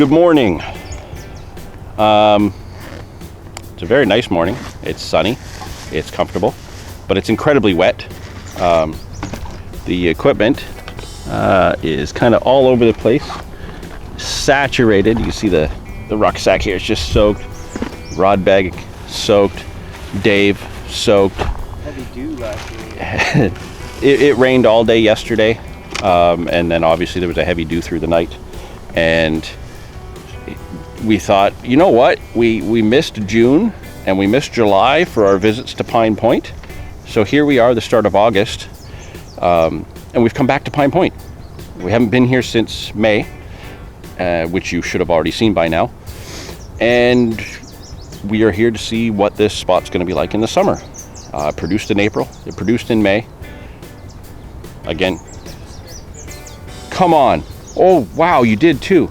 Good morning. It's a very nice morning. It's sunny, it's comfortable, but it's incredibly wet. The equipment is kind of all over the place, saturated. You see the rucksack here is just soaked, rod bag soaked, Dave soaked. Heavy dew last week. It rained all day yesterday, and then obviously there was a heavy dew through the night, and we thought, you know what, we missed June and we missed July for our visits to Pine Point, so here we are, the start of August, and we've come back to Pine Point. We haven't been here since May, which you should have already seen by now, and we are here to see what this spot's going to be like in the summer. Produced in April, it produced in May. Again, come on. Oh wow, you did too.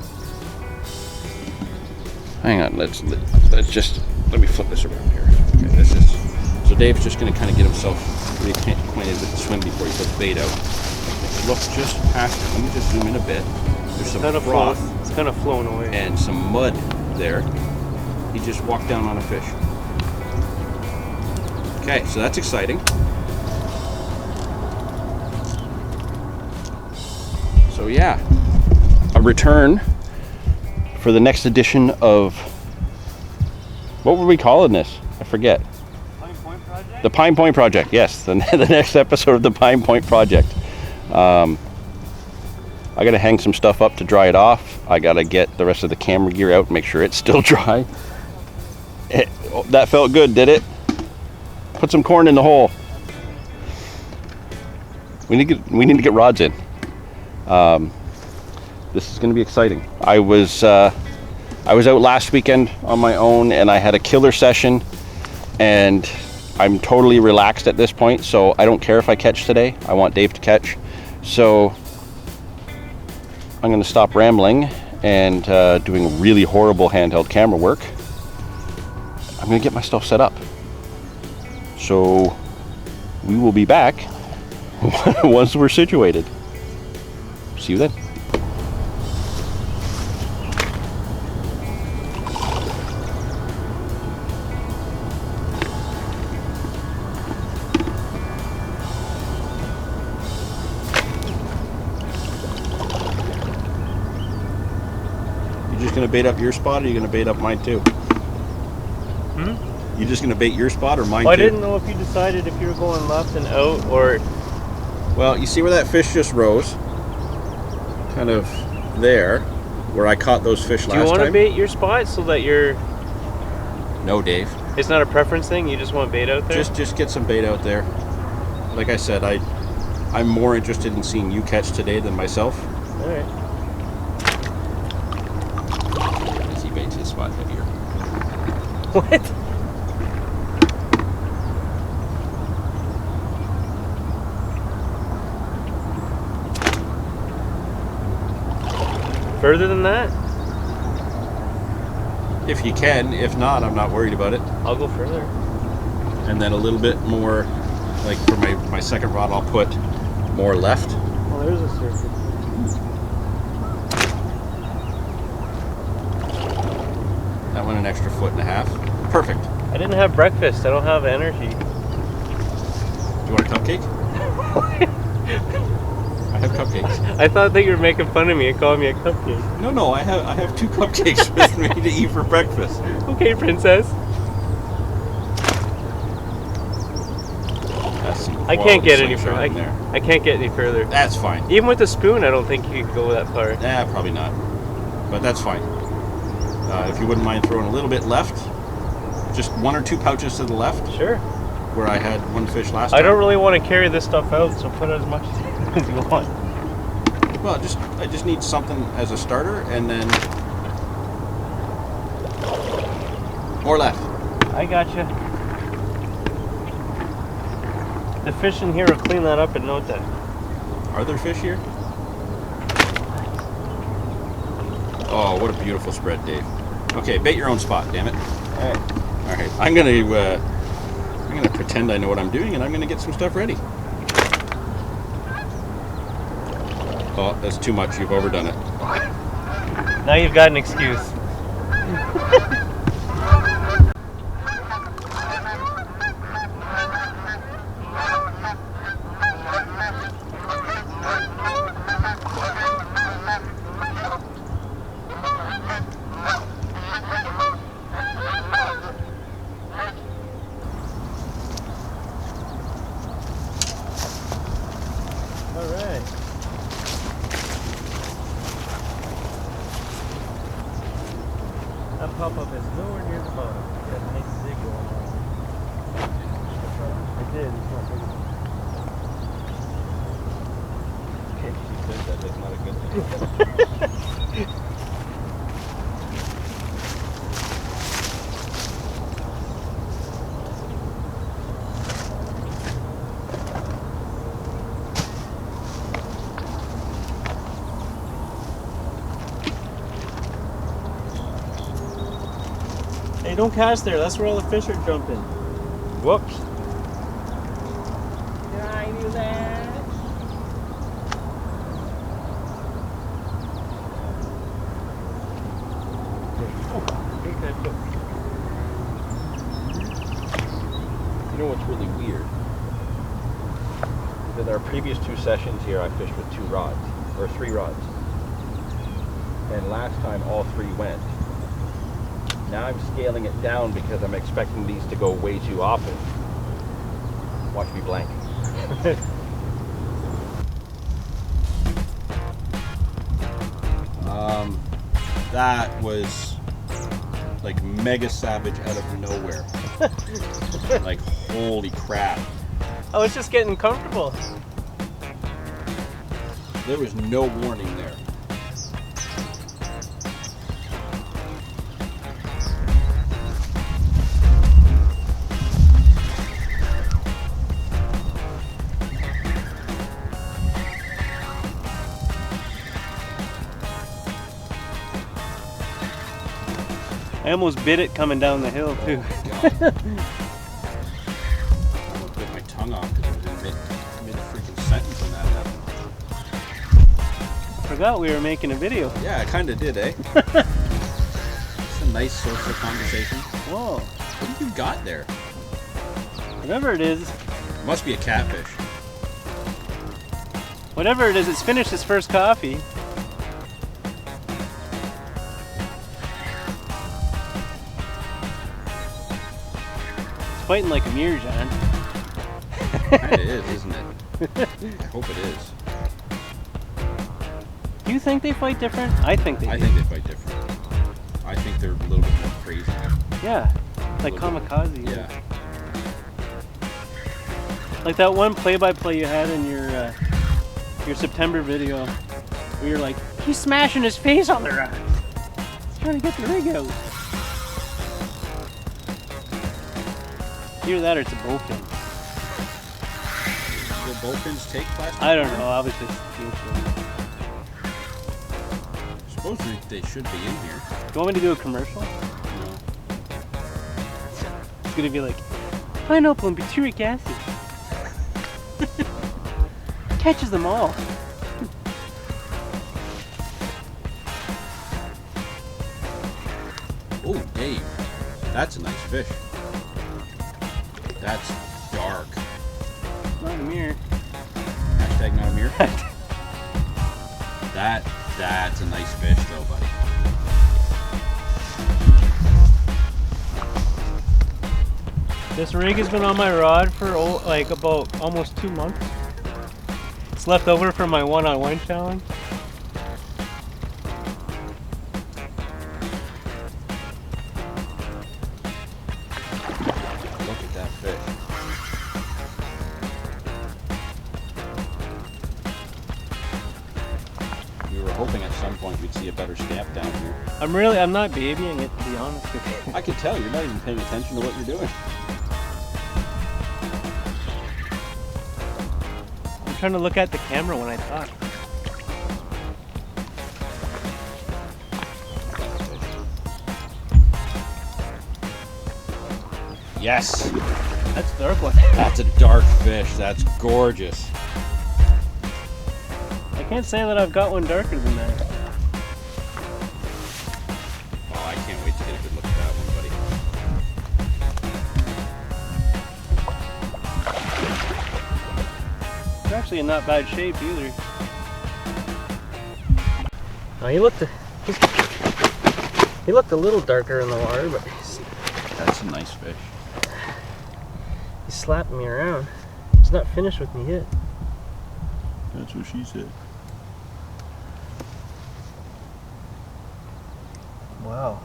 Hang on, let's just, let me flip this around here. Okay, this is, so Dave's just gonna kind of get himself reacquainted with the swim before he puts bait out. Look just past it, let me just zoom in a bit. There's some froth. It's kind of flown away. And some mud there. He just walked down on a fish. Okay, so that's exciting. So yeah, a return for the next edition of, what were we calling this? I forget. Pine Point Project? The Pine Point Project, yes. The next episode of the Pine Point Project. I gotta hang some stuff up to dry it off. I gotta get the rest of the camera gear out and make sure it's still dry. That felt good, did it? Put some corn in the hole. We need to get rods in. This is going to be exciting. I was out last weekend on my own, and I had a killer session, and I'm totally relaxed at this point. So I don't care if I catch today. I want Dave to catch. So I'm going to stop rambling and doing really horrible handheld camera work. I'm going to get my stuff set up. So we will be back once we're situated. See you then. You just gonna bait up your spot, or you gonna bait up mine too? You just gonna bait your spot or mine too? I didn't know if you decided if you were going left and out or... Well, you see where that fish just rose? Kind of there, where I caught those fish last time. Do you want to bait your spot so that you're... No, Dave. It's not a preference thing? You just want bait out there? Just get some bait out there. Like I said, I'm more interested in seeing you catch today than myself. All right. As he baits his spot heavier. What? Further than that? If you can. If not, I'm not worried about it. I'll go further. And then a little bit more, like for my second rod, I'll put more left. Well, there's a circle. That one an extra 1.5 feet. Perfect. I didn't have breakfast. I don't have energy. Do you want a cupcake? I have cupcakes. I thought that you were making fun of me and calling me a cupcake. No, I have 2 cupcakes with me to eat for breakfast. Okay, princess. That's some I can't get any further. further. I can't get any further. That's fine. Even with the spoon, I don't think you could go that far. Probably not. But that's fine. If you wouldn't mind throwing a little bit left, just 1 or 2 pouches to the left. Sure. Where I had 1 fish last time. I don't really want to carry this stuff out, so put as much as you want. Well, I just need something as a starter, and then more left. I gotcha. The fish in here will clean that up in no time. Are there fish here? Oh, what a beautiful spread, Dave. Okay, bait your own spot, damn it. All right. I'm gonna pretend I know what I'm doing, and I'm gonna get some stuff ready. Oh, that's too much. You've overdone it. Now you've got an excuse. Alright. That pop-up is nowhere near the bottom. Got a nice zig going on. I did, it's not big enough. Okay, she said that that's not a good thing. Hey, don't cast there. That's where all the fish are jumping. Whoops. Did I do that? You know what's really weird? Is that our previous 2 sessions here I fished with 2 rods, or 3 rods. And last time all 3 went. Now I'm scaling it down because I'm expecting these to go way too often. Watch me blank. That was like mega savage out of nowhere. Like holy crap. I was just getting comfortable. There was no warning there. I almost bit it coming down the hill too. Oh my God. I almost bit my tongue off because it was in mid freaking sentence when that happened. Forgot we were making a video. Yeah, I kind of did, eh? It's a nice social conversation. Whoa. What have you got there? Whatever it is. Must be a catfish. Whatever it is, it's finished its first coffee. It's fighting like a mirror, John. Kinda is, isn't it? I hope it is. Do you think they fight different? I think they do. I think they fight different. I think they're a little bit more crazy. Yeah, like A little bit. kamikaze. Yeah. Like that one play-by-play you had in your September video, where you're like, he's smashing his face on the rock. He's trying to get the rig out. Either that or it's a bowfin. Will bowfins take plastic? I don't know, obviously it's beautiful. I suppose they should be in here. Do you want me to do a commercial? No. It's gonna be like, pineapple and butyric acid. Catches them all. Oh, Dave. That's a nice fish. That's dark. Not a mirror. Hashtag not a mirror. That's a nice fish though, buddy. This rig has been on my rod for like about almost 2 months. It's left over from my one-on-one challenge. Look at that fish. We were hoping at some point we'd see a better stamp down here. I'm not babying it, to be honest with you. I could tell you're not even paying attention to what you're doing. I'm trying to look at the camera when I talk. Yes, That's a dark one. that's a dark fish. That's gorgeous. I can't say that I've got one darker than that. actually in not bad shape either. He looked a little darker in the water, but That's a nice fish. he's slapping me around. He's not finished with me yet. That's what she said. Wow.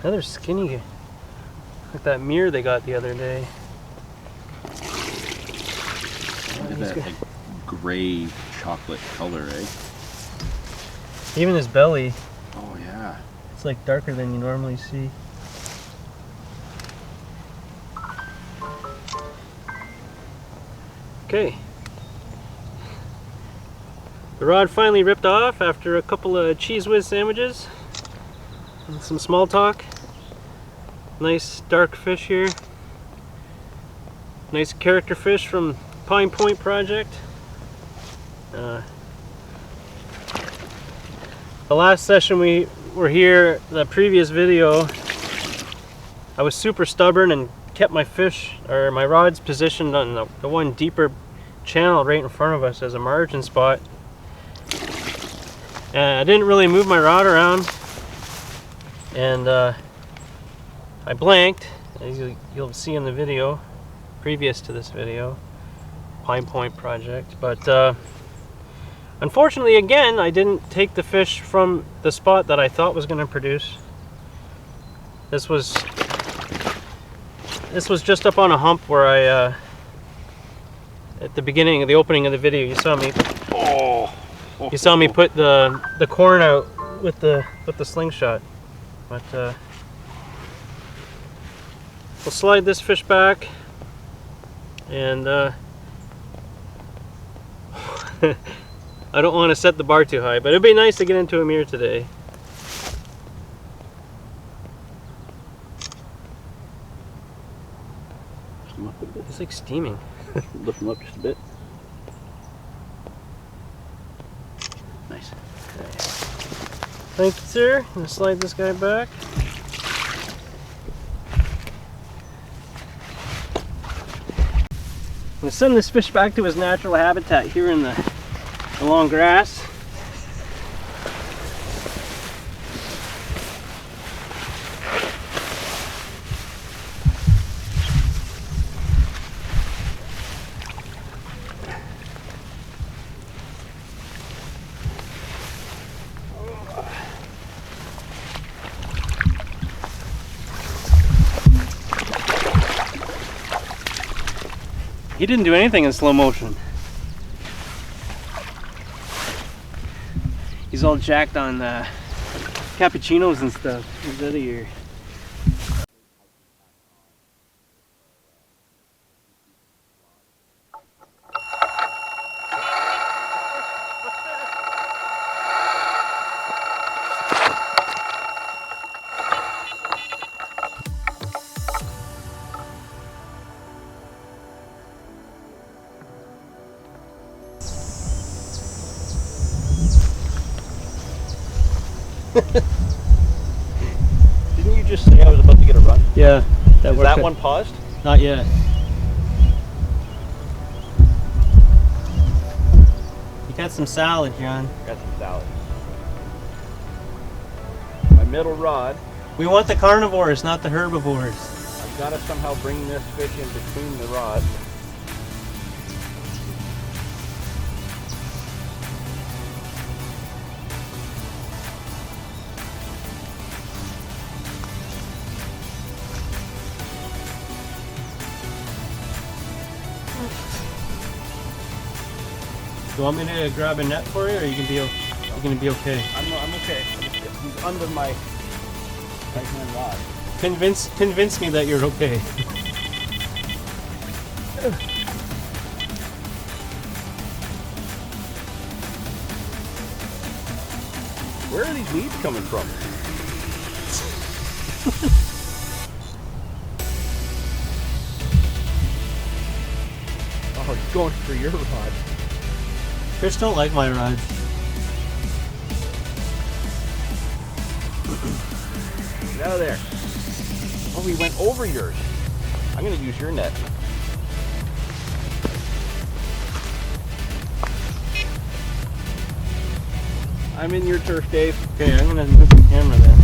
Another skinny, like that mirror they got the other day. Look at that like gray chocolate color, eh? Even his belly, Oh yeah. it's like darker than you normally see. Okay. The rod finally ripped off after a couple of Cheese Whiz sandwiches and some small talk. Nice dark fish here. Nice character fish from Pine Point Project. The last session we were here, the previous video, I was super stubborn and kept my fish, or my rods, positioned on the one deeper channel right in front of us as a margin spot. And I didn't really move my rod around, and I blanked, as you'll see in the video previous to this video, Pine Point Project. But unfortunately, again, I didn't take the fish from the spot that I thought was going to produce. This was just up on a hump where I, at the beginning of the opening of the video, you saw me. You saw me put the corn out with the slingshot. But we'll slide this fish back, and I don't want to set the bar too high, but it'd be nice to get into a mirror today. It's like steaming. Lift them up just a bit. Nice. Thank you, sir. I'm gonna slide this guy back. I'm gonna send this fish back to his natural habitat here in the long grass. He didn't do anything in slow motion. He's all jacked on cappuccinos and stuff. He's out of here. Didn't you just say I was about to get a run? Yeah, Is that one paused? Not yet. You got some salad, John. Got some salad. My middle rod. We want the carnivores, not the herbivores. I've got to somehow bring this fish in between the rods. Do you want me to grab a net for you, or are you gonna be okay? I'm okay. He's under my right hand rod. Convince me that you're okay. Where are these weeds coming from? Oh, he's going for your rod. Fish don't like my rods. Get out of there. Oh, he went over yours. I'm going to use your net. I'm in your turf, Dave. Okay, I'm gonna move the camera then.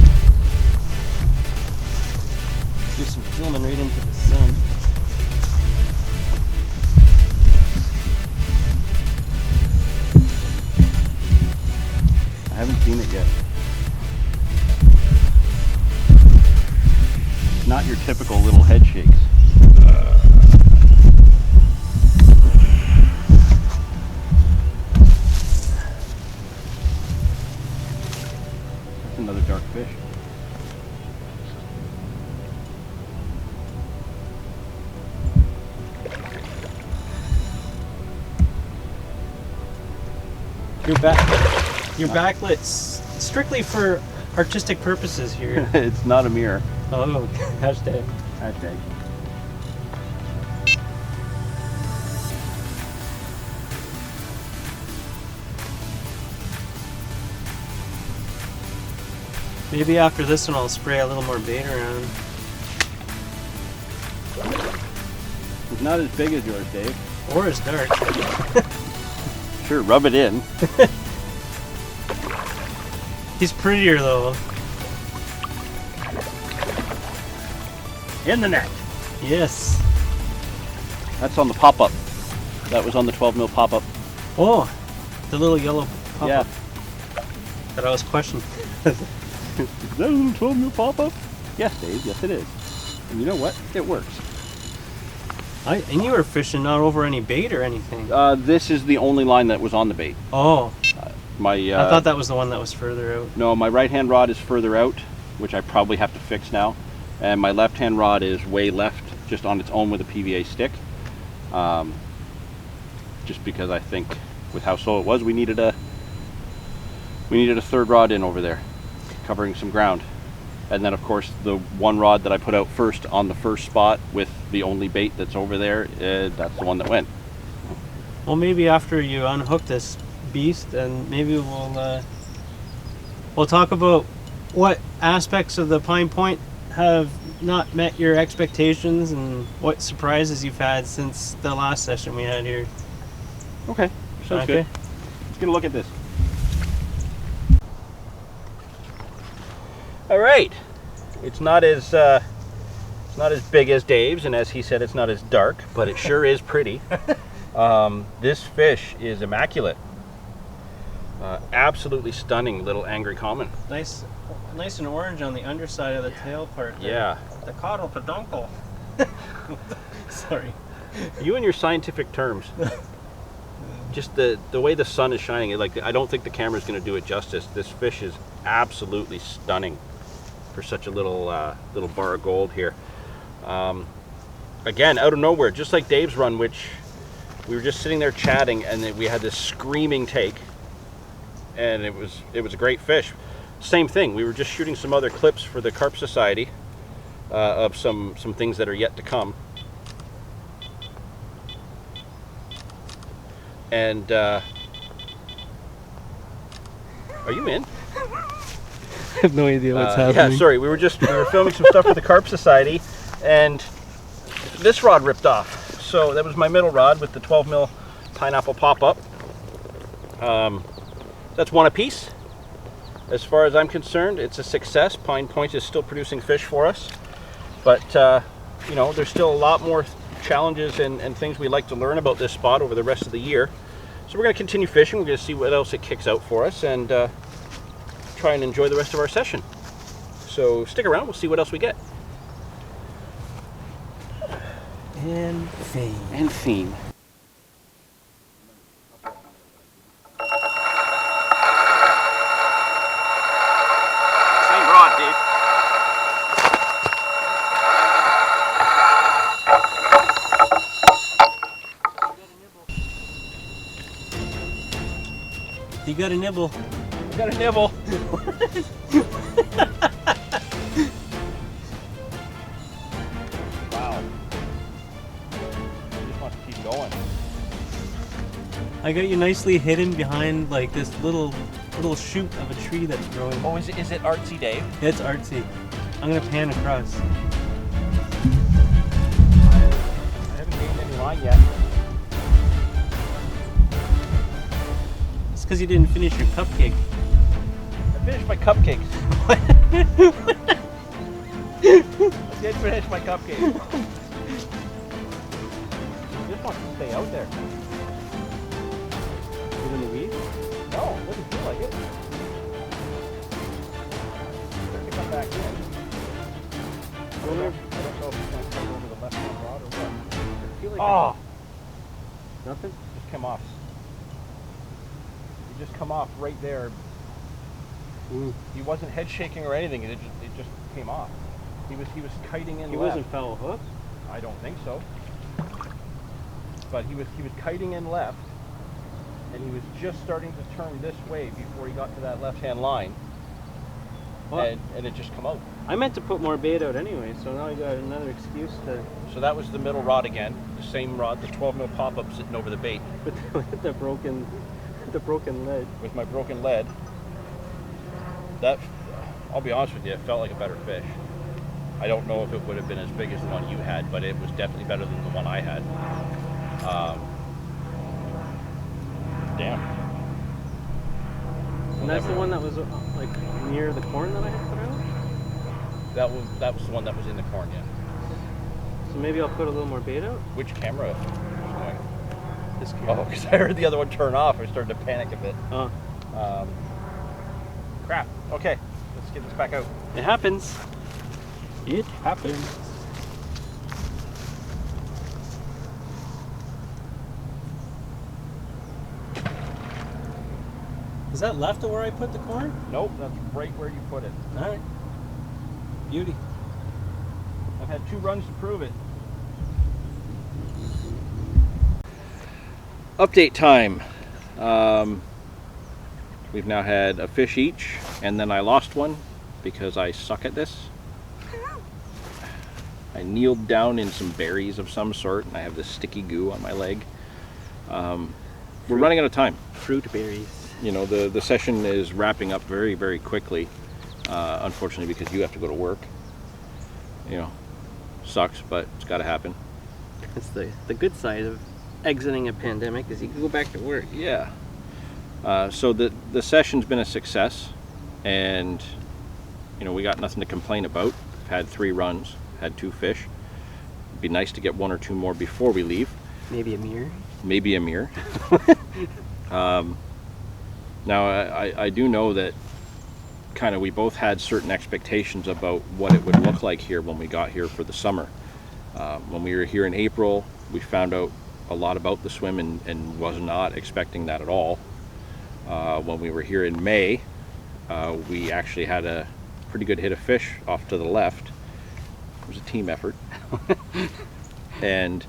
Do some filming right into the sun. I haven't seen it yet. Not your typical little head shakes. That's another dark fish. Your backlight's strictly for artistic purposes here. It's not a mirror. Oh, hashtag. Hashtag. Maybe after this one I'll spray a little more bait around. It's not as big as yours, Dave. Or as dark. Sure, rub it in. He's prettier though. In the net. Yes. That's on the pop-up. That was on the 12 mil pop-up. Oh, the little yellow pop-up Yeah. that I was questioning. Is that a little 12 mil pop-up? Yes, Dave. Yes, it is. And you know what? It works. And you were fishing not over any bait or anything. This is the only line that was on the bait. Oh, I I thought that was the one that was further out. No, my right-hand rod is further out, which I probably have to fix now. And my left-hand rod is way left, just on its own with a PVA stick. Just because I think with how slow it was, we needed a third rod in over there, covering some ground. And then of course the one rod that I put out first on the first spot with the only bait that's over there, that's the one that went. Well, maybe after you unhook this beast, and maybe we'll talk about what aspects of the Pine Point have not met your expectations and what surprises you've had since the last session we had here. Okay, sounds good. Let's get a look at this. All right, it's not as big as Dave's, and as he said, it's not as dark, but it sure is pretty. This fish is immaculate. Absolutely stunning little angry common. Nice and orange on the underside of the tail part there. Yeah. The caudal peduncle. Sorry. You and your scientific terms. Just the way the sun is shining, I don't think the camera's going to do it justice. This fish is absolutely stunning for such a little bar of gold here. Again, out of nowhere, just like Dave's run, which we were just sitting there chatting, and then we had this screaming take, and it was a great fish. Same thing. We were just shooting some other clips for the Carp Society of some things that are yet to come. And are you in? I have no idea what's happening. Yeah, sorry. We were filming some stuff for the Carp Society, and this rod ripped off. So that was my middle rod with the 12 mil pineapple pop-up. That's one apiece. As far as I'm concerned, it's a success. Pine Point is still producing fish for us, but you know, there's still a lot more challenges and things we like to learn about this spot over the rest of the year. So we're going to continue fishing. We're going to see what else it kicks out for us, and try and enjoy the rest of our session. So stick around. We'll see what else we get. And theme. And theme. Same rod, Dave. You got a nibble. got a nibble. Wow. He just wants to keep going. I got you nicely hidden behind like this little shoot of a tree that's growing. Oh, is it artsy, Dave? It's artsy. I'm gonna pan across. I haven't gained any line yet. It's because you didn't finish your cupcake. I finished my cupcakes. I did finish my cupcake. He just wants to stay out there. Get in the weeds? No, it doesn't feel like it. Start to come back in. I don't know if he's going to come over the left-hand rod or what. I feel like Oh! Nothing? Just come off. You just come off right there. He wasn't head shaking or anything. It just came off. He was kiting in left. He wasn't foul hook? I don't think so. But he was kiting in left, and he was just starting to turn this way before he got to that left-hand line. And it just come out. I meant to put more bait out anyway, so now I got another excuse to. So that was the middle rod again, the same rod, the 12 mil pop-up sitting over the bait. With the broken lead. With my broken lead. That, I'll be honest with you, it felt like a better fish. I don't know if it would have been as big as the one you had, but it was definitely better than the one I had. Damn. And that's the one that was like near the corn that I had put out? That was the one that was in the corn, yeah. So maybe I'll put a little more bait out? Which camera was going? This camera. Oh, because I heard the other one turn off. I started to panic a bit. Crap. Okay, let's get this back out. It happens. It happens. Is that left of where I put the corn? Nope, that's right where you put it. All right. Beauty. I've had 2 runs to prove it. Update time. We've now had a fish each, and then I lost one because I suck at this. I kneeled down in some berries of some sort, and I have this sticky goo on my leg. We're running out of time. Fruit berries. You know, the session is wrapping up very, very quickly, unfortunately, because you have to go to work. You know, sucks, but it's got to happen. That's the good side of exiting a pandemic is you can go back to work. Yeah. So the session's been a success, and you know, we got nothing to complain about. We've had 3 runs, had 2 fish. It'd be nice to get 1 or 2 more before we leave. Maybe a mirror. Maybe a mirror. Now I do know that kind of we both had certain expectations about what it would look like here when we got here for the summer. When we were here in April, we found out a lot about the swim and was not expecting that at all. When we were here in May, we actually had a pretty good hit of fish off to the left. It was a team effort. And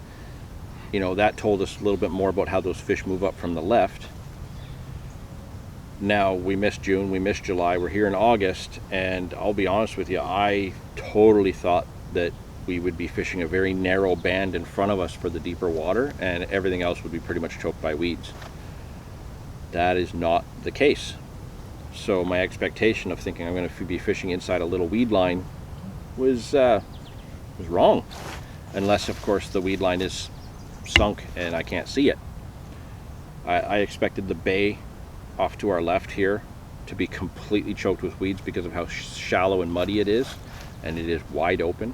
you know, that told us a little bit more about how those fish move up from the left. Now we missed June, we missed July, we're here in August, and I'll be honest with you, I totally thought that we would be fishing a very narrow band in front of us for the deeper water, and everything else would be pretty much choked by weeds. That is not the case. So my expectation of thinking I'm going to be fishing inside a little weed line was wrong, unless of course the weed line is sunk and I can't see it. I expected the bay off to our left here to be completely choked with weeds because of how shallow and muddy it is, and it is wide open.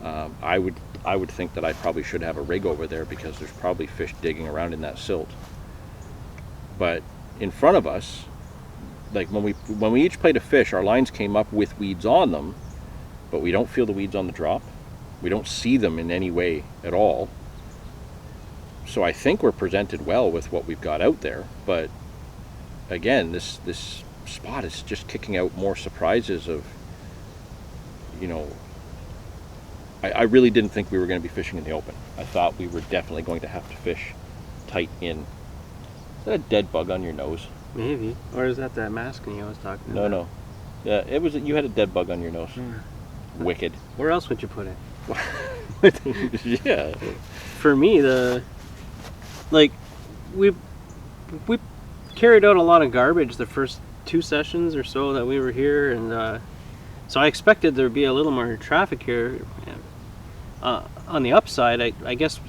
I would think that I probably should have a rig over there because there's probably fish digging around in that silt. But in front of us, like when we each played a fish, our lines came up with weeds on them, but we don't feel the weeds on the drop. We don't see them in any way at all. So I think we're presented well with what we've got out there, but again, this spot is just kicking out more surprises of, you know, I really didn't think we were going to be fishing in the open. I thought we were definitely going to have to fish tight in. Is that a dead bug on your nose? Maybe. Or is that mascony I was talking No, about? no. Yeah, it was. You had a dead bug on your nose. Wicked. Where else would you put it? Yeah. For me, we carried out a lot of garbage the first 2 sessions or so that we were here, and so I expected there'd be a little more traffic here. On the upside, I guess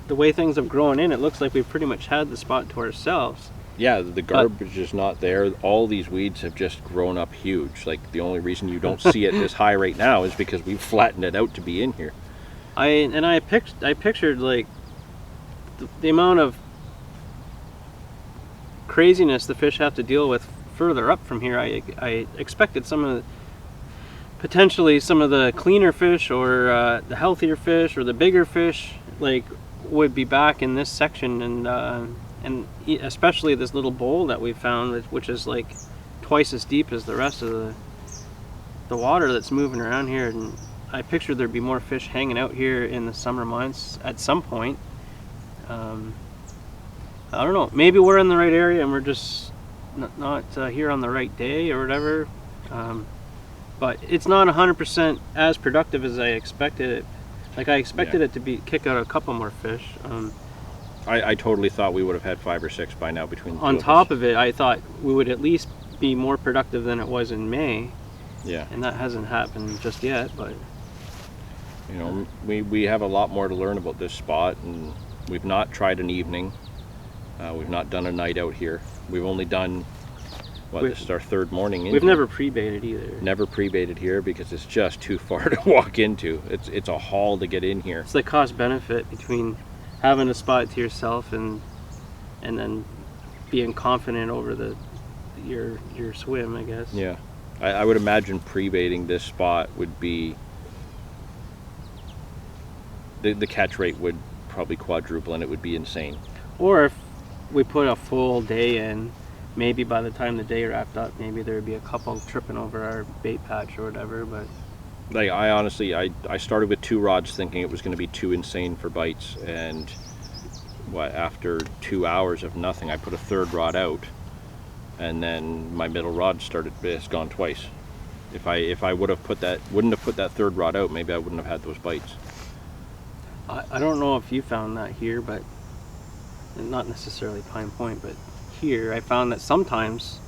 the way things have grown in, it looks like we've pretty much had the spot to ourselves. Yeah, the garbage is not there. All these weeds have just grown up huge. Like, the only reason you don't see it this high right now is because we've flattened it out to be in here. I pictured like the amount of craziness the fish have to deal with further up from here. I expected potentially some of the cleaner fish, or the healthier fish, or the bigger fish, like, would be back in this section, and especially this little bowl that we found, which is like twice as deep as the rest of the water that's moving around here. And I pictured there'd be more fish hanging out here in the summer months at some point. I don't know. Maybe we're in the right area and we're just not here on the right day or whatever. But it's not 100% as productive as I expected it. Like, I expected it to kick out a couple more fish. I totally thought we would have had 5 or 6 by now between the two On of top us. of it, I thought we would at least be more productive than it was in May. Yeah. And that hasn't happened just yet, but... You know, we have a lot more to learn about this spot, and we've not tried an evening. We've not done a night out here. We've only done, this is our 3rd morning in We've here. never pre-baited either. Never pre-baited here because it's just too far to walk into. It's a haul to get in here. It's the cost benefit between having a spot to yourself and then being confident over your swim, I guess. Yeah. I would imagine pre-baiting this spot would be, the catch rate would probably quadruple, and it would be insane. Or if we put a full day in, maybe by the time the day wrapped up, maybe there'd be a couple tripping over our bait patch or whatever. But like, I honestly, I started with 2 rods thinking it was going to be too insane for bites, and after 2 hours of nothing, I put a 3rd rod out, and then my middle rod it's gone twice. If I wouldn't have put that 3rd rod out, maybe I wouldn't have had those bites. I don't know if you found that here, but not necessarily Pine Point, but here I found that sometimes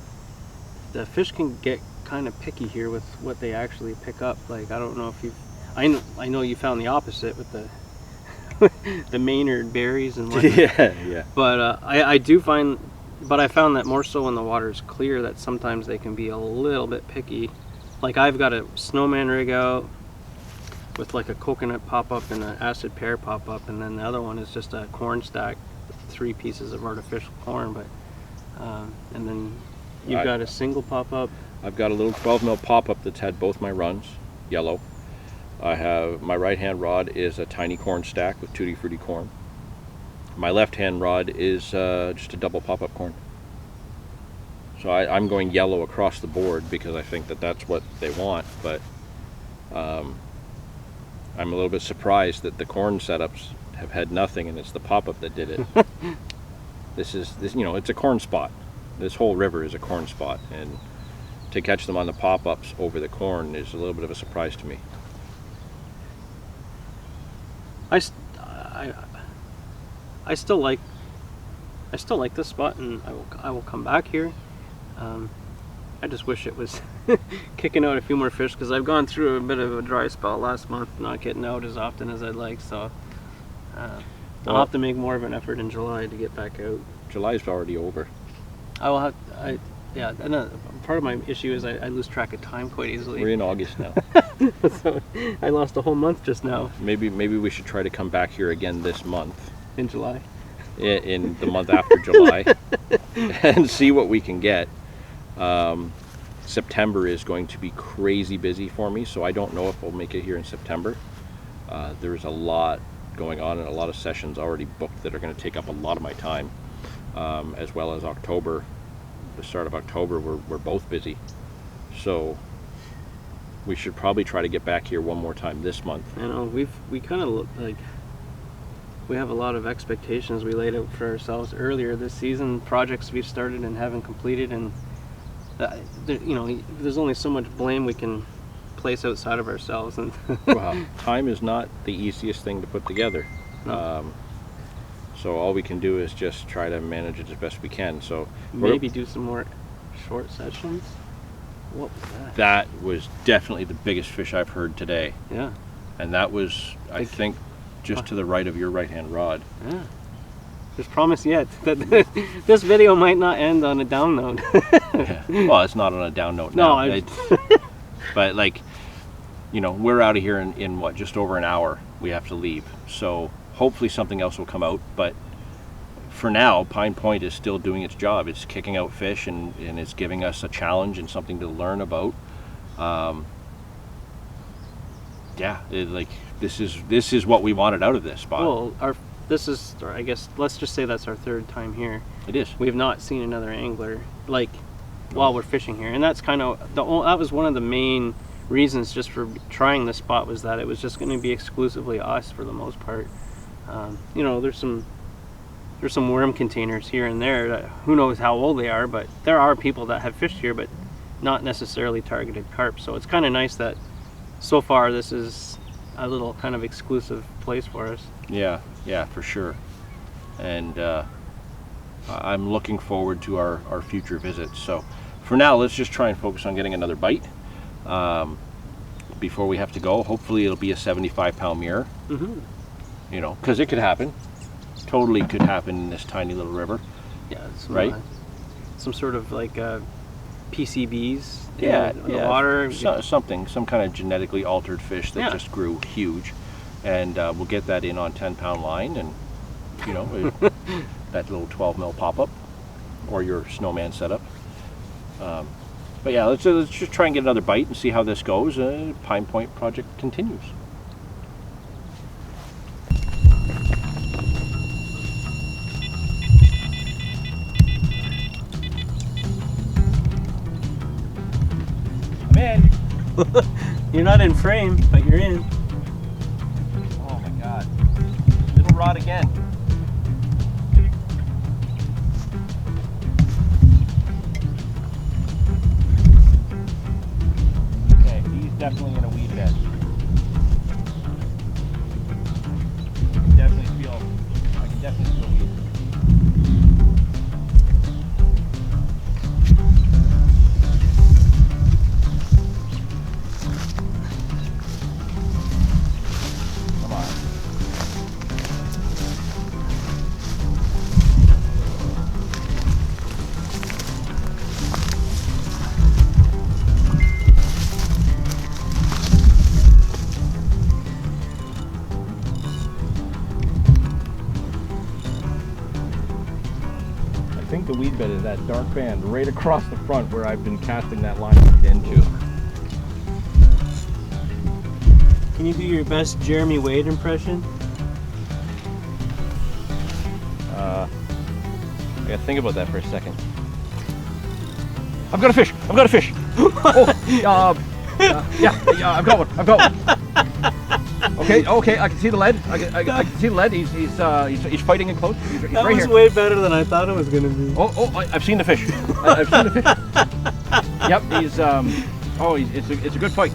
the fish can get kind of picky here with what they actually pick up. Like, I don't know if I know you found the opposite with the Maynard berries and whatnot. Yeah. But I do find, but I found that more so when the water's clear, that sometimes they can be a little bit picky. Like, I've got a snowman rig out with like a coconut pop-up and an acid pear pop-up, and then the other one is just a corn stack with 3 pieces of artificial corn. But and then you've got a single pop-up. I've got a little 12 mil pop-up that's had both my runs, yellow. I have, my right hand rod is a tiny corn stack with tutti frutti corn. My left hand rod is just a double pop-up corn. So I'm going yellow across the board because I think that's what they want, but I'm a little bit surprised that the corn setups have had nothing, and it's the pop-up that did it. This it's a corn spot. This whole river is a corn spot, and to catch them on the pop-ups over the corn is a little bit of a surprise to me. I still like this spot, and I will come back here. I just wish it was kicking out a few more fish, because I've gone through a bit of a dry spell last month, not getting out as often as I'd like. So I'll have to make more of an effort in July to get back out. July's already over. I will have. And part of my issue is I lose track of time quite easily. We're in August now. So I lost a whole month just now. Maybe we should try to come back here again this month. In July. In the month after July, and see what we can get. September is going to be crazy busy for me, so I don't know if we'll make it here in September. There's a lot going on and a lot of sessions already booked that are going to take up a lot of my time, as well as October. The start of October, we're both busy, so we should probably try to get back here one more time this month. You know, we kind of like, we have a lot of expectations we laid out for ourselves earlier this season, projects we've started and haven't completed, and you know, there's only so much blame we can place outside of ourselves. And Well, time is not the easiest thing to put together. No. So all we can do is just try to manage it as best we can. So maybe do some more short sessions. What was that? That was definitely the biggest fish I've heard today. Yeah. And that was, I think, just to the right of your right-hand rod. Yeah. There's promise yet that this video might not end on a down note. Yeah. Well, it's not on a down note No, now. But like, you know, we're out of here in what, just over an hour. We have to leave. So hopefully something else will come out. But for now, Pine Point is still doing its job. It's kicking out fish and it's giving us a challenge and something to learn about. Yeah, this is what we wanted out of this spot. Well, I guess let's just say that's our third time here. It is. We have not seen another angler while we're fishing here, and that's kind of that was one of the main reasons just for trying this spot, was that it was just going to be exclusively us for the most part. You know, there's some worm containers here and there that who knows how old they are, but there are people that have fished here but not necessarily targeted carp. So it's kind of nice that so far this is a little kind of exclusive place for us. Yeah, for sure. And I'm looking forward to our future visits. So for now, let's just try and focus on getting another bite before we have to go. Hopefully it'll be a 75-pound mirror. Mm-hmm. You know, because it could happen. Totally could happen in this tiny little river. Yeah, right? Some sort of like PCBs in the water. Some kind of genetically altered fish that just grew huge. And we'll get that in on 10-pound line, and you know, that little 12 mil pop-up or your snowman setup. But yeah, let's just try and get another bite and see how this goes. Pine Point project continues. I'm in. You're not in frame, but you're in. Oh my God. Little rod again. Okay, he's definitely in a weed bed. I can definitely feel weed. Come on. I think the weed bed is that dark band right across the front where I've been casting that line into. Can you do your best Jeremy Wade impression? I gotta think about that for a second. I've got a fish! I've got a fish! Yeah, I've got one. Okay, I can see the lead. I can see the lead. He's fighting in close. He's That right was here. way better than I thought it was gonna be. I've seen the fish. I've seen the fish. Yep, it's a good fight.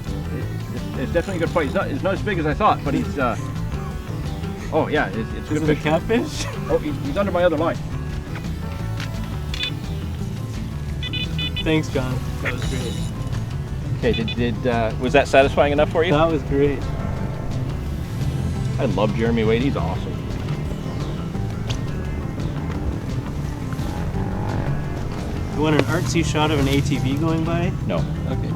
It's definitely a good fight. It's not as big as I thought, but he's it's a good Is it a fish. catfish? Oh, he's under my other line. Thanks, John. That was great. Okay, was that satisfying enough for you? That was great. I love Jeremy Wade. He's awesome. You want an artsy shot of an ATV going by? No. Okay.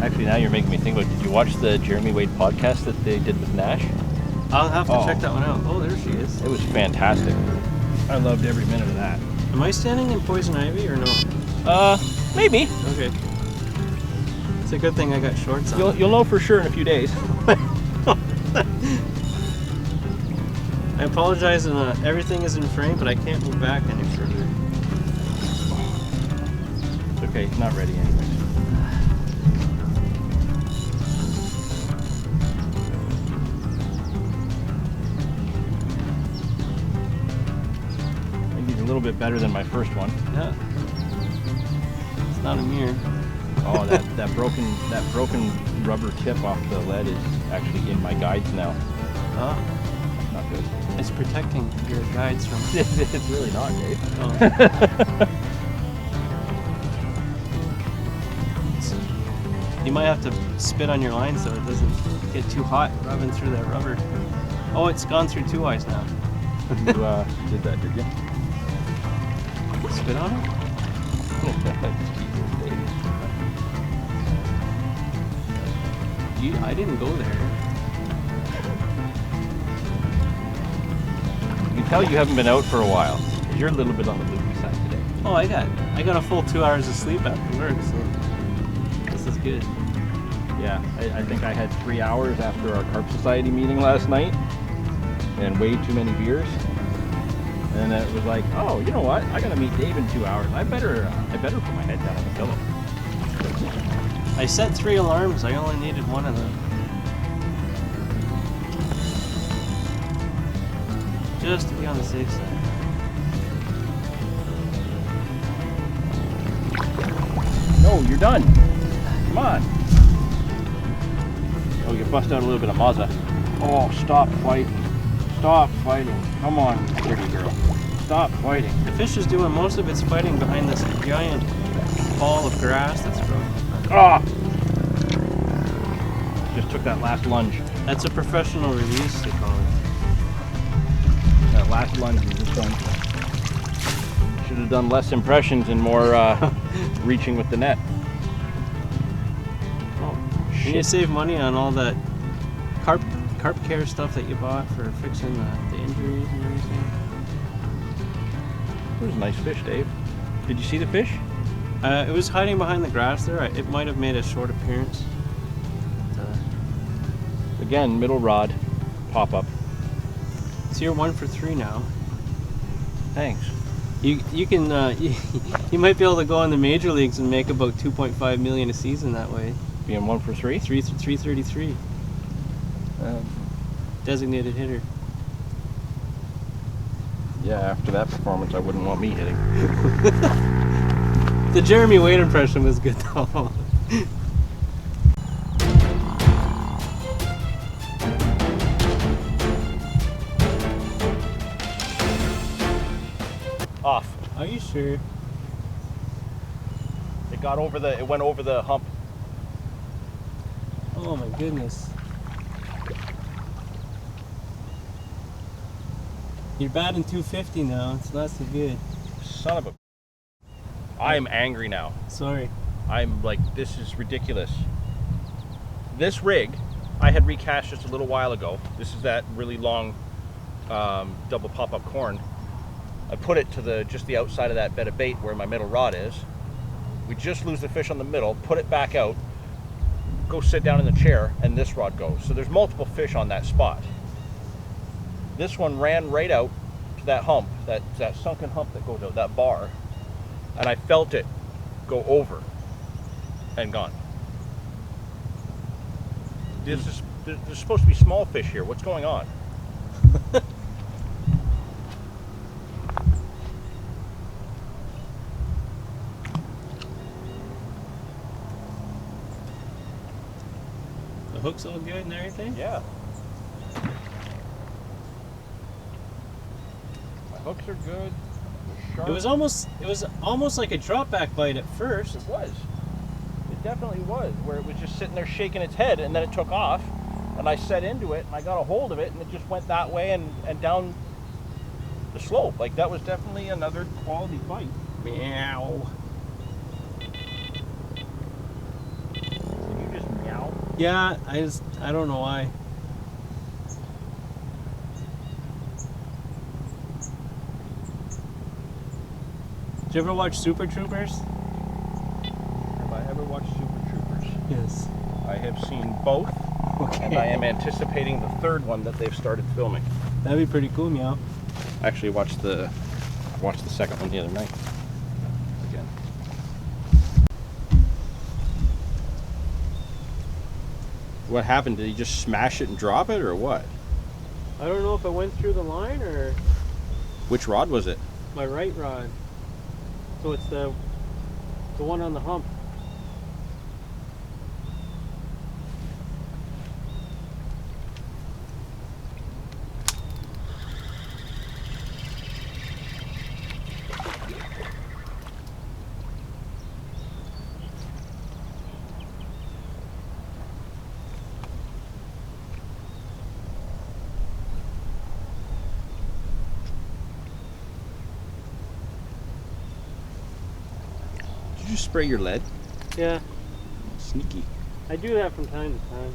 Actually, now you're making me think about, did you watch the Jeremy Wade podcast that they did with Nash? I'll have to check that one out. Oh, there she is. It was fantastic. I loved every minute of that. Am I standing in poison ivy or no? Maybe. Okay. It's a good thing I got shorts on. You'll know for sure in a few days. I apologize, and everything is in frame, but I can't move back any further. okay, he's not ready anyways. I think he's a little bit better than my first one. Yeah. It's not a mirror. Oh, that broken rubber tip off the lead is actually in my guides now. Oh. Not good. It's protecting your guides from... It's really not, Dave. Oh. You might have to spit on your line so it doesn't get too hot rubbing through that rubber. Oh, it's gone through 2 eyes now. You did that, did you? Spit on it? I didn't go there. You can tell you haven't been out for a while. You're a little bit on the loopy side today. Oh, I got a full 2 hours of sleep after work, so this is good. Yeah, I think I had 3 hours after our Carp Society meeting last night, and way too many beers. And it was like, oh, you know what? I gotta meet Dave in 2 hours. I better put my head down on the pillow. I set 3 alarms. I only needed 1 of them. Just to be on the safe side. No, you're done. Come on. Oh, you bust out a little bit of Mazza. Oh, stop fighting. Stop fighting. Come on, pretty girl. Stop fighting. The fish is doing most of its fighting behind this giant ball of grass that's growing. Ah! Just took that last lunge. That's a professional release, they call it. That last lunge was just done. Should have done less impressions and more reaching with the net. Oh, and you save money on all that carp care stuff that you bought for fixing the injuries and everything. It was a nice fish, Dave. Did you see the fish? It was hiding behind the grass there. It might have made a short appearance. Again, middle rod, pop up. So you're 1 for 3 now. Thanks. You can you might be able to go in the major leagues and make about 2.5 million a season that way. Being 1 for 3? 333. Designated hitter. Yeah, after that performance, I wouldn't want me hitting. The Jeremy Wade impression was good though. Off. Are you sure? It went over the hump. Oh my goodness. You're batting 250 now. It's not so good. Son of a... I am angry now. Sorry. I'm like, this is ridiculous. This rig, I had recast just a little while ago. This is that really long double pop-up corn. I put it to just the outside of that bed of bait where my middle rod is. We just lose the fish on the middle, put it back out, go sit down in the chair, and this rod goes. So there's multiple fish on that spot. This one ran right out to that hump, that sunken hump that goes out, that bar, and I felt it go over and gone. There's supposed to be small fish here. What's going on? The hook's all good and everything? Yeah. My hooks are good. It was almost like a drop back bite at first. It was. It definitely was, where it was just sitting there shaking its head, and then it took off, and I set into it, and I got a hold of it, and it just went that way and down the slope. Like, that was definitely another quality bite. Meow. Did you just meow? Yeah, I don't know why. Did you ever watch Super Troopers? Have I ever watched Super Troopers? Yes. I have seen both, Okay. and I am anticipating the third one that they've started filming. That'd be pretty cool, meow. Actually, watched the second one the other night. Again. What happened? Did he just smash it and drop it, or what? I don't know if it went through the line or Which rod was it? my right rod. So it's the one on the hump. Did you spray your lead? Yeah, Sneaky. I do that from time to time.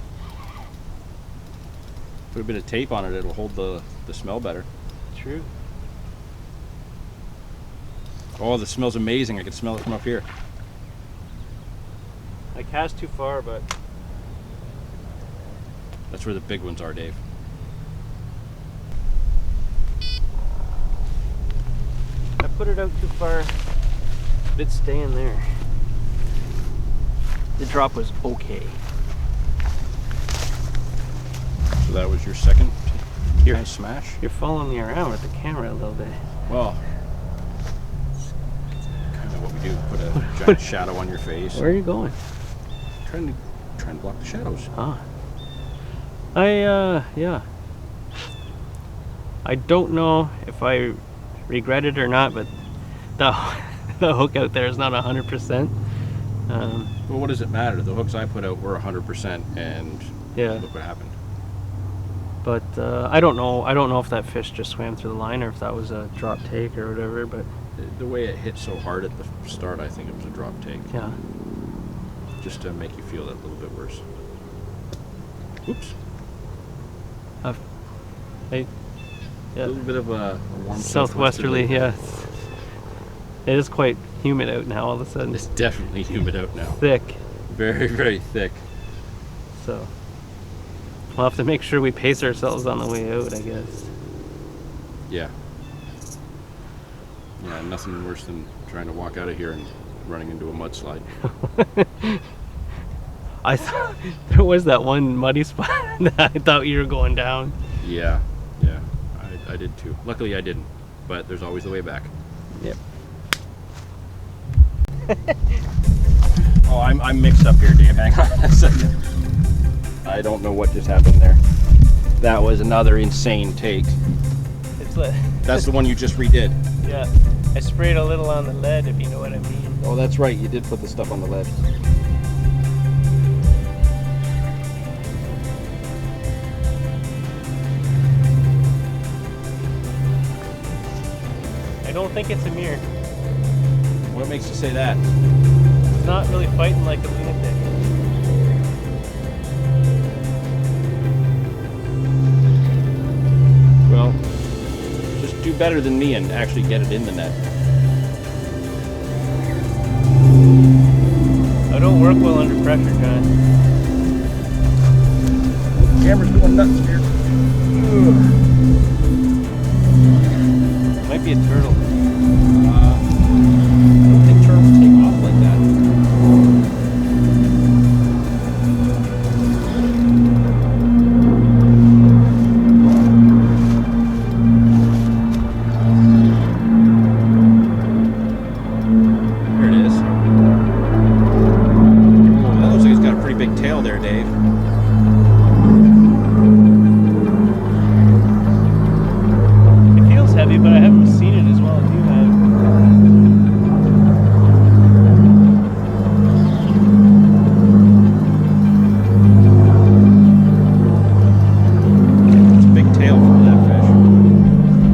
Put a bit of tape on it, it'll hold the smell better. True. Oh, the smell's amazing. I can smell it from up here. I cast too far, but That's where the big ones are, Dave. I put it out too far. But it's staying there. The drop was okay. So that was your second kind of smash? You're following me around with the camera a little bit. Well, it's kind of what we do. Put a giant shadow on your face. Where are you going? Trying to block the shadows. Ah. Yeah. I don't know if I regret it or not, but the hook out there is not 100%. Well, what does it matter? The hooks I put out were 100%, and Yeah. look what happened. But I don't know. I don't know if that fish just swam through the line or if that was a drop take or whatever. But The way it hit so hard at the start, I think it was a drop take. yeah. Just to make you feel that a little bit worse. Oops. Hey. A Yeah. little bit of a warm Southwesterly. Yeah. It is quite humid out now. All of a sudden, It's definitely humid out now. thick. Very, very thick. So we'll have to make sure we pace ourselves on the way out, I guess. Yeah. Yeah, nothing worse than trying to walk out of here and running into a mudslide. I thought there was that one muddy spot that I thought you were going down. Yeah, I did too. Luckily I didn't, but there's always the way back. Yep. Oh, I'm mixed up here, Dave. Hang on a second. I don't know what just happened there. That was another insane take. It's like That's the one you just redid. yeah. I sprayed a little on the lead, if you know what I mean. Oh, that's right. You did put the stuff on the lead. I don't think it's a mirror. What makes you say that? It's not really fighting like a lunatic. Well, just do better than me and actually get it in the net. I don't work well under pressure, John. Camera's going nuts here. Might be a turtle. I don't think turtles take off like that. There it is. Oh, that looks like it's got a pretty big tail there, Dave. It feels heavy, but I haven't seen it as well as you have. It's a big tail for that fish.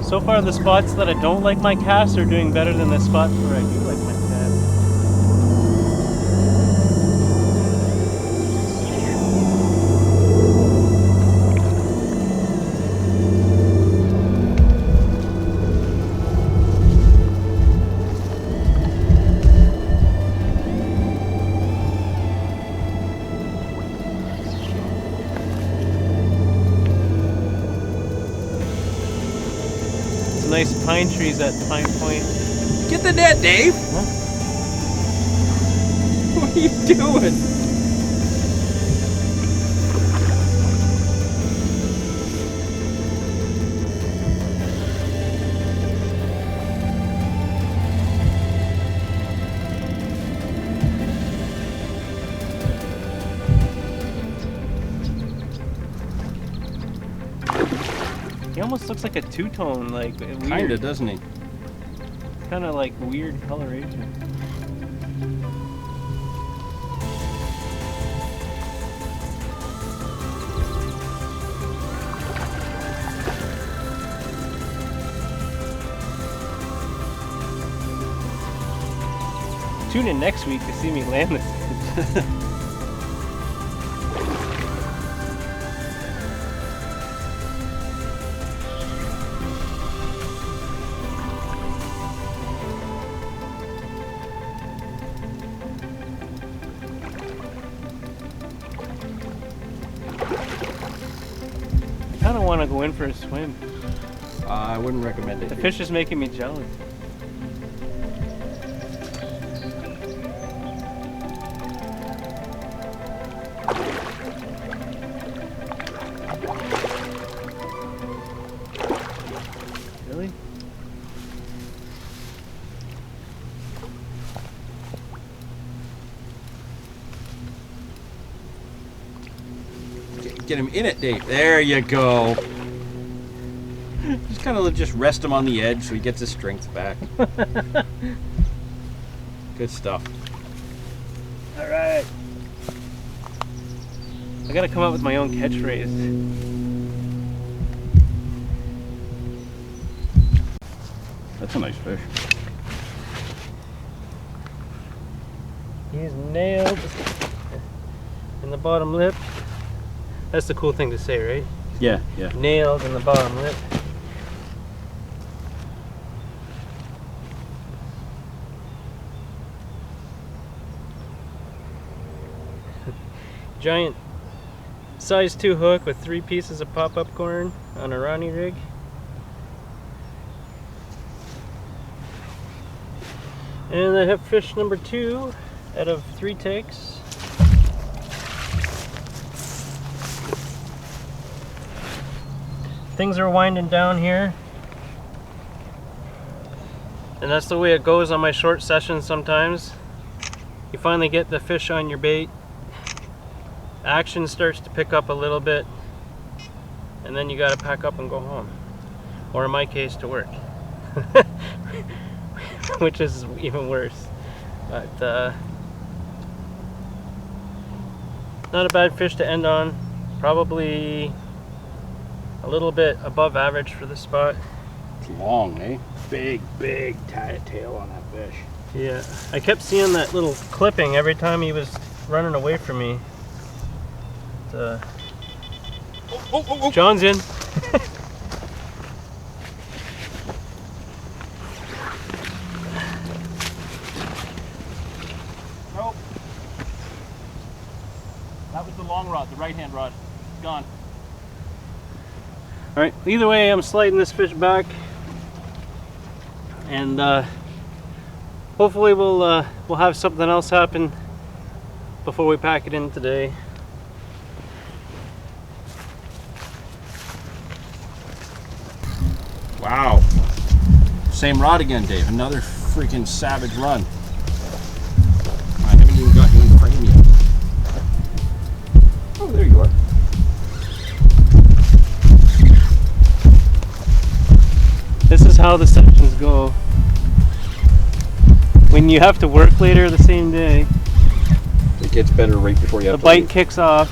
So far, the spots that I don't like my cast are doing better than the spots where I do like my cast. nice pine trees at Pine Point. Get the net, Dave. Huh? What are you doing? He almost looks like a two-tone, like weird. Kinda, doesn't he? Kind of like weird coloration. Tune in next week to see me land this. I kind of want to go in for a swim. I wouldn't recommend it. The fish is making me jealous. Really? Get him in it, Dave. There you go. Just kind of just rest him on the edge so he gets his strength back. Good stuff. All right. I gotta come up with my own catchphrase. That's a nice fish. He's nailed in the bottom lip. That's the cool thing to say, right? Yeah, yeah. Nailed in the bottom lip. Giant size 2 hook with 3 pieces of pop-up corn on a Ronnie rig. And I have fish number 2 out of 3 takes. Things are winding down here. And that's the way it goes on my short sessions sometimes. You finally get the fish on your bait. Action starts to pick up a little bit. And then you gotta pack up and go home. Or in my case, to work. Which is even worse. But not a bad fish to end on. Probably a little bit above average for this spot. It's long, eh? Big tail on that fish. Yeah, I kept seeing that little clipping every time he was running away from me. John's in. Nope. That was the long rod, the right-hand rod. Gone. All right. Either way, I'm sliding this fish back, and hopefully we'll have something else happen before we pack it in today. Wow. Same rod again, Dave. Another freaking savage run. I haven't even got you in frame yet. Oh, there you are. This is how the sessions go. When you have to work later the same day, It gets better right before you have the to bite leave. kicks off.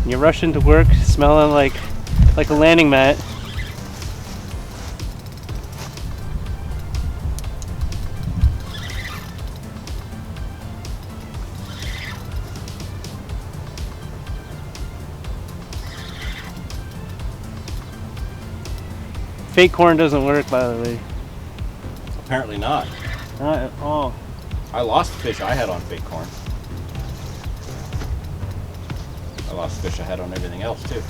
And you rush into work smelling like a landing mat. Fake corn doesn't work, by the way. Apparently not. Not at all. I lost the fish I had on fake corn. I lost the fish I had on everything else too.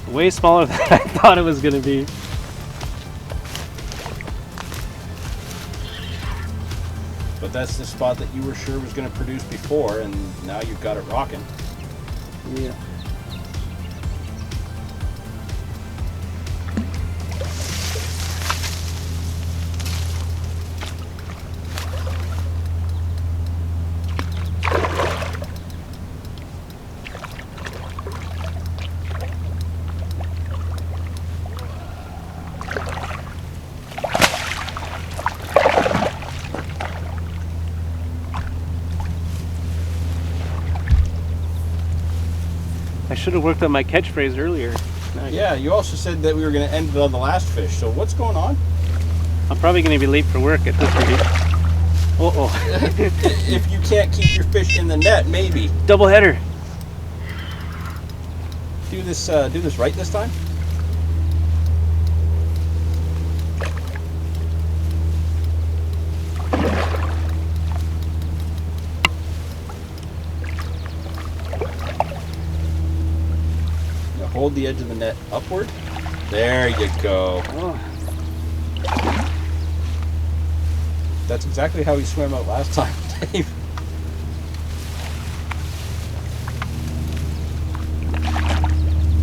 Way smaller than I thought it was gonna be. But that's the spot that you were sure was going to produce before, and now you've got it rocking. Yeah. I should have worked on my catchphrase earlier. Yeah, you also said that we were going to end it on the last fish, so what's going on? I'm probably going to be late for work at this rate. Uh-oh. If you can't keep your fish in the net, maybe. Double header. Do this right this time? Now hold the edge of the net upward. There you go. Oh. That's exactly how he swam out last time, Dave.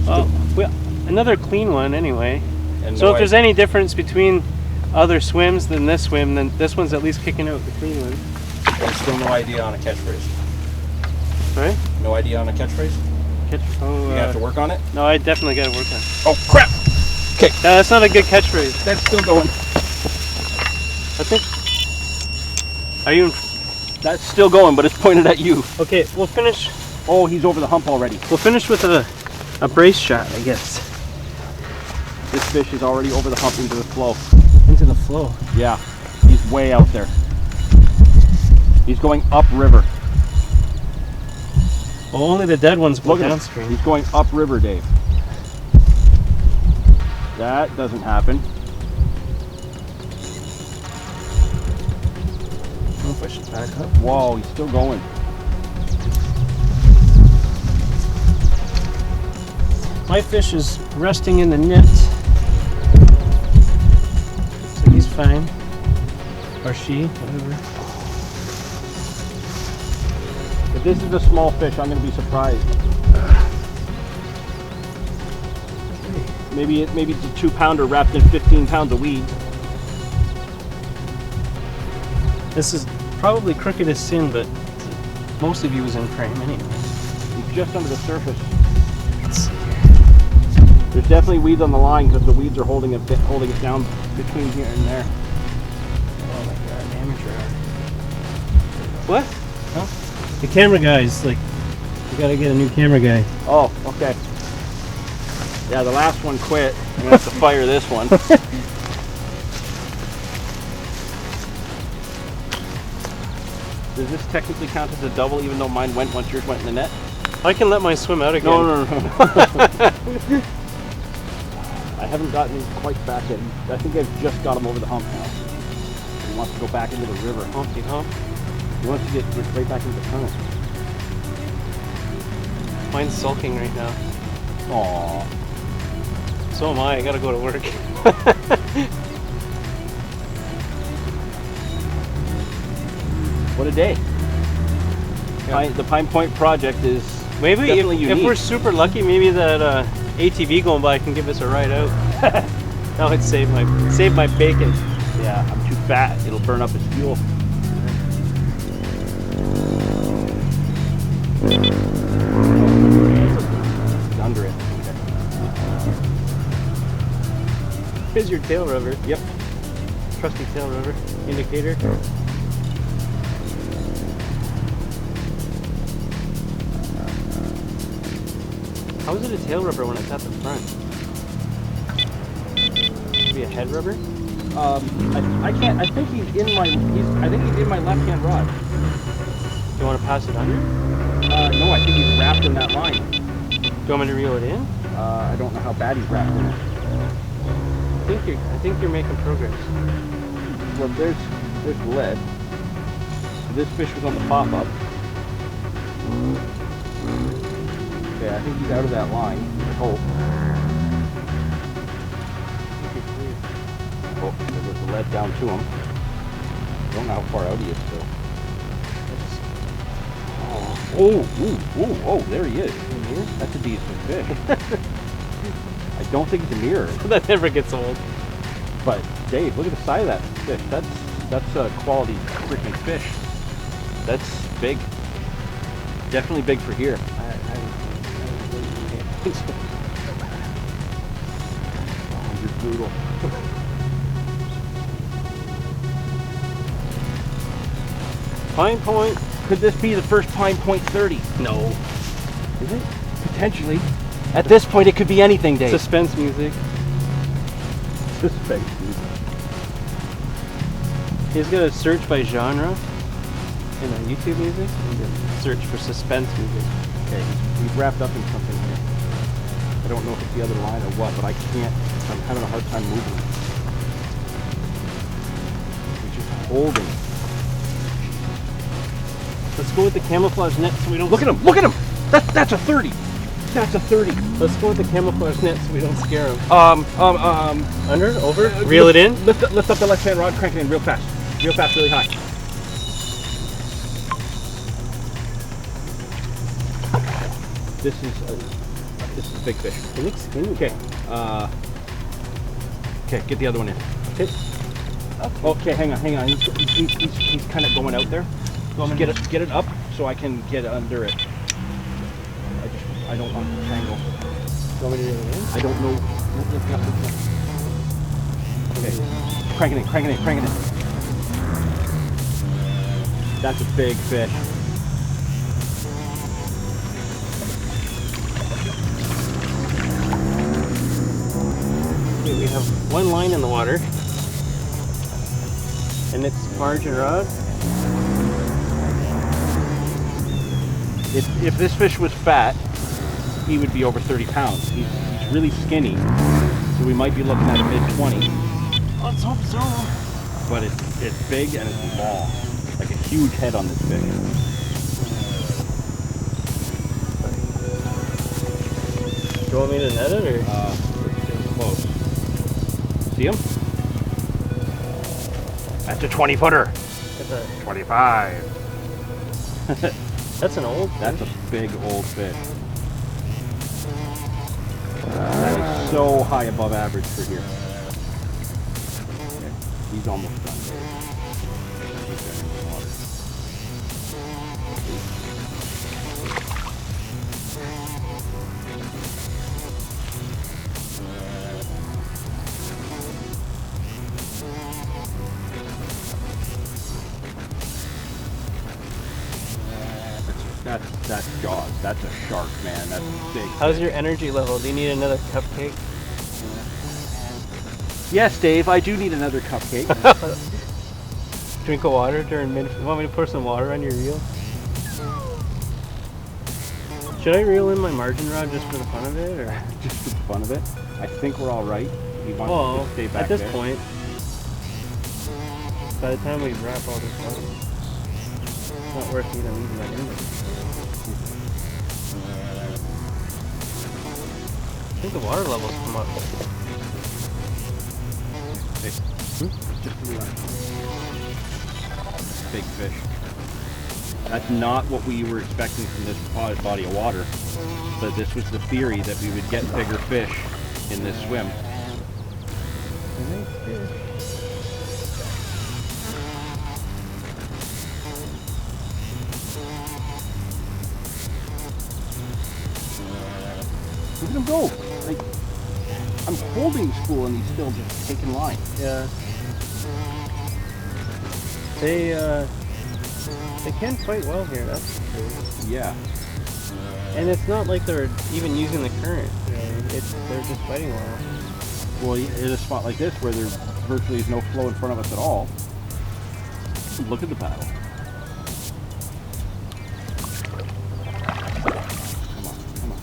Oh, well, another clean one anyway. And So no if there's any difference between other swims than this swim, then this one's at least kicking out the clean one. There's still no idea on a catchphrase. Right? No idea on a catchphrase? Oh, You have to work on it? no, I definitely got to work on it. Oh, crap! Okay, No, that's not a good catchphrase. that's still going. I think. Are you? That's still going, but it's pointed at you. Okay, we'll finish. Oh, he's over the hump already. We'll finish with a brace shot, I guess. This fish is already over the hump into the flow. Into the flow. Yeah, he's way out there. He's going upriver. Well, only the dead ones go Look at him. downstream. He's going upriver, Dave. That doesn't happen. I don't know if I should back up. Whoa, he's still going. My fish is resting in the net. So he's fine. Or she, whatever. If this is a small fish, I'm going to be surprised. Maybe it's a 2-pounder wrapped in 15 pounds of weed. This is probably crooked as sin, but most of you is in frame anyway. He's just under the surface. Let's see here. There's definitely weeds on the line because the weeds are holding it down between here and there. Oh my god, amateur hour. What? Huh? The camera guy's like, we gotta get a new camera guy. Oh, okay. Yeah, the last one quit. I'm gonna have to fire this one. Does this technically count as a double even though mine went once yours went in the net? I can let mine swim out again. No. I haven't gotten him quite back in. I think I've just got him over the hump now. He wants to go back into the river. Humpty hump. He wants to get right back into the current. Mine's sulking right now. Aww. So am I gotta go to work. What a day. Yeah. The Pine Point project is Maybe definitely if unique. we're super lucky, maybe that ATV going by can give us a ride out. That would save my bacon. Yeah, I'm too fat. It'll burn up his fuel. It's under it. Here's your tail rubber. Yep. Trusty tail rubber indicator. How is it a tail rubber when it's at the front? Maybe a head rubber? I can't. I think he's in my. I think he's in my left-hand rod. Do you want to pass it under? No, I think he's wrapped in that line. Do you want me to reel it in? I don't know how bad he's wrapped in it. I think you're making progress. Well, there's lead. This fish was on the pop-up. Okay, I think he's out of that line. I hope. lead down to him. Don't know how far out he is still. Oh, there he is. That's a decent fish. I don't think it's a mirror. That never gets old. But Dave, look at the size of that fish. That's a quality freaking fish. That's big. Definitely big for here. 100 brutal. Pine Point. Could this be the first Pine Point 30? No. Is it? Potentially. At this point, it could be anything, Dave. Suspense music. Suspense music. He's gonna search by genre in YouTube music and then search for suspense music. Okay, he's wrapped up in something here. I don't know if it's the other line or what, but I can't. I'm having a hard time moving. He's just holding. Let's go with the camouflage net so we don't. Look at him! Look at him! That's a 30. That's a 30. Let's go with the camouflage net so we don't scare him. Under, over, reel it in. Lift up the left hand rod, crank it in real fast, really high. This is a big fish. It looks skinny. Okay. Okay, get the other one in. Okay. Okay, hang on. He's kind of going out there. Get it up so I can get under it. I don't want to tangle. You want me to reel it in? I don't know. Okay, crank it in. That's a big fish. Okay, we have one line in the water, and it's margin rod. If this fish was fat, he would be over 30 pounds. He's really skinny, so we might be looking at a mid-20. Let's hope so. But it's big and it's long. Like a huge head on this fish. Do you want me to net it or? Let's get close. See him? That's a 20-footer. Look at 25. that. That's an old. That's a big old fish. That is so high above average for here. Okay, he's almost done. Keep that in the water. That's jaws. That's a shark, man. That's big. How's your energy level? Do you need another cupcake? Yes, Dave, I do need another cupcake. Drink of water during mid. You want me to pour some water on your reel? Should I reel in my margin rod just for the fun of it, or Just for the fun of it. I think we're all right. He wants well, to stay back at this there. point, by the time we wrap all this up, it's not worth even leaving that in there. I think the water levels come up. Hey, just to the left. Big fish. That's not what we were expecting from this body of water, but this was the theory that we would get bigger fish in this swim. Nice fish. Look at him go! Like, I'm holding the spool and he's still just taking line. Yeah. They can fight well here, that's for sure. Yeah. And it's not like they're even using the current. They're just fighting well. Well, in a spot like this where there virtually is no flow in front of us at all, look at the paddle. Come on.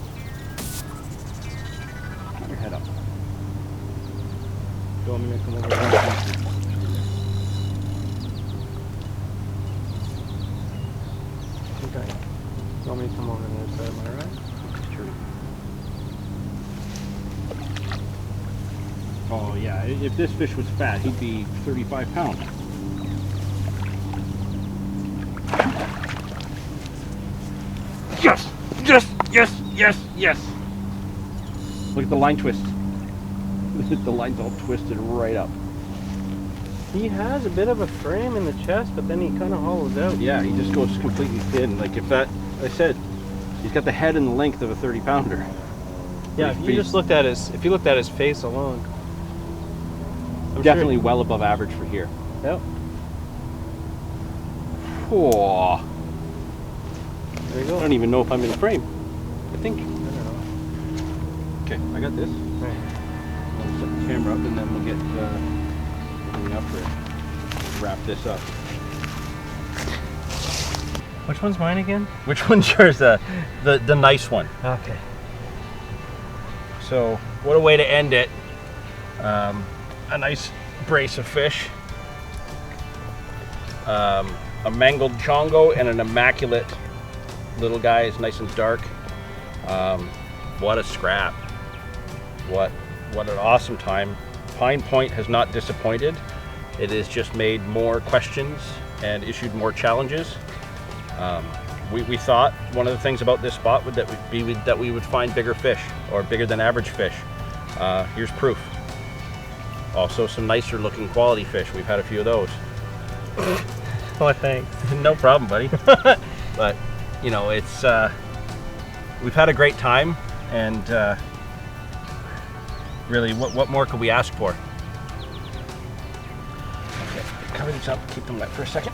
Keep your head up. Do you want me to come over? Okay. Do you want me to come over to the other side of my rod? Sure. Oh yeah, if this fish was fat, he'd be 35 pounds. Yes! Yes! Yes! Yes! Yes! Look at the line twist. The line's all twisted right up. He has a bit of a frame in the chest, but then he kind of hollows out. Yeah, he just goes completely thin. Like if that, I said, he's got the head and the length of a 30-pounder. Yeah, if you just looked at his face alone. I'm Definitely well above average for here. Yep. Oh, There you I go. don't even know if I'm in frame. I think. I don't know. Okay, I got this. Right. I'll set the camera up and then we'll get everything up for wrap this up. Which one's mine again? Which one's yours? The nice one. Okay. So what a way to end it. A nice brace of fish. A mangled chongo and an immaculate little guy. It's nice and dark. What a scrap. What an awesome time. Pine Point has not disappointed. It has just made more questions and issued more challenges. We thought one of the things about this spot would be that we would find bigger fish, or bigger than average fish. Here's proof. Also some nicer looking quality fish. We've had a few of those. Oh, thanks. No problem, buddy. But you know, it's we've had a great time, and really, what more could we ask for? Okay, cover these up, keep them wet for a second.